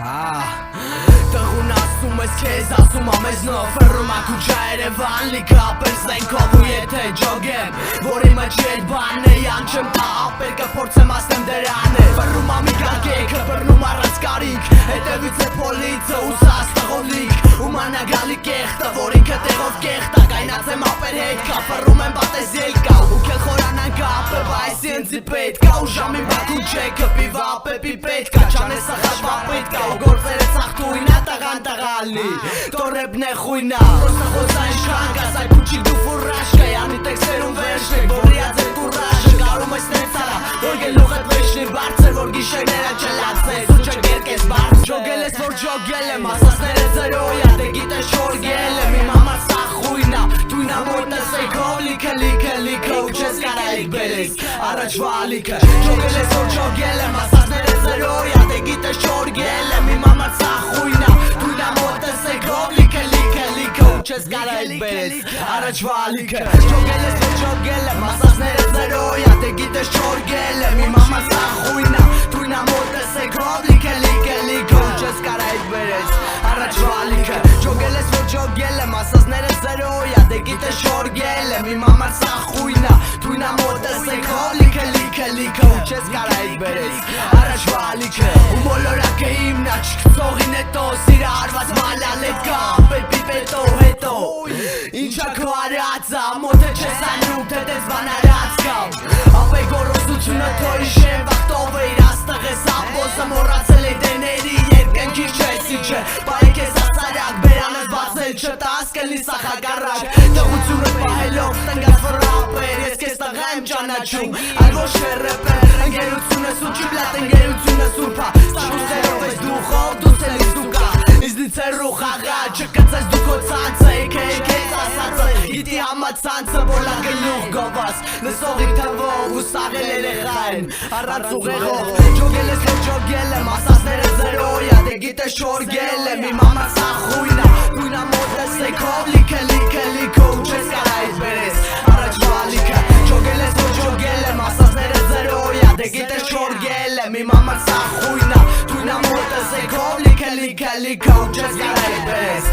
Տղուն ասում ես քեզ, ասում ամեզնով Ֆռում ակուջա Երևան լիքը ապեր սենքով ու եթե ջոգեմ Որի մեջ ետ բան է յան չեմ տա ապեր կփորձեմ ասեմ դրան է Ֆռում ամիկակ էքը բռնում առած կարիք Հետևից է պոլիցը ու սաս տղոլիք Ու մանագալի կեղտը որ ինքը տեղով կեղտա Կայնացեմ ապեր հետ կա ֆռում եմ պատես ելկա Ու կել խորանան կապը բայսի ընձի պետ կա Ու ժամին բակու չեքը պիվա պեպի պետ կա Չանես սխաշվա պետ կա ու գործերը ծաղթույնա տղան տղալի Տորեպն է խույնա Պրոստը խոզային շանք ասայ պուչիկ դու ֆուրաշկա Յանի տեքստերում վերշնիկ որիած է կուրաշը Կարում ես նեցարա որ գելուղ էտ վեշնի բարձր Որ գիշերները չլացես ու չգերկես բարձր Ջոգել ես որ ջոգել եմ ասասները ձրոյա Դե գիտես շորգել եմ իմ համար սա խույնա Դույնա մոյտը սեքով լիքը լիքը լիքը Ու չես կարայիք բերես առաջվա լիքը Ջոգել ես որ ջոգել եմ ասասները ձրոյա Դե գիտես շորգել եմ իմ համար սա խույնա Դույնա մոյտը սեքով լիքը լիքը լիքը Ու չես կարայիք բերես առաջվա լիքը Ջոգել ես որ ջոգել եմ ասասները ձրոյա Դե գիտես շորգել եմ իմ համար սա խույնա Դույնա մոյտը սեքով լիքը լիքը լիքը Ու չես կարայիք բերես առաջվա լիքը Ջոգել ես որ ջոգել եմ ասասները ձրոյա Դե գիտես շորգել եմ իմ համար սա խույնա Դույնա մոյտը սեքով լիքը լիքը լիքը Ու չես կարայիք բերես առաջվա լիքը Ու մոլորակը իմնա չկծողին հետո Սիրը արված մալալետ կա Պեպի պետո հետո Ինչա քո արածա մոթե չես անում թե դες բան արած կա Ապե գորոսությունը թո իշեմ վաղտով է իր աստղ ես ապոսը մորացել է դեների երկնքի չես իչը Պայք ես ասարակ բերանես բացել չտաս կլի սախակարակ Տղությունը պահելով տնգած վրապեր ես կես տղա եմ ճանաչում Այլ ոչ է ռեպեր ընգերությունը սուչի բլատ ընգերությունը սուրպա Ստարուսերով ես դուխով դուս էլիս դուկա Իզնից է ռուխ աղա չկծես դու քո ծանցը Եքես ասացը գիտի համացանցը Բոլա գլուխ գովաս լսողի թվով ու սաղել երեխային Առած ուղեղով ջոգել ես որ ջոգել եմ ասասները ձրոյա Դե գիտես շորգել եմ իմ համար սա խույնա Դույնա մոտ ես էքով լիքը լիքը լիքը Ու չես կարայիք բերես առաջվա լիքը Ջոգել ես որ ջոգել եմ ասասները ձրոյա Դե գիտես շորգել եմ իմ համար սա խույնա Դույնա մոտ ես էքով լիքը լիքը լիքը Ու չես կարայիք բերես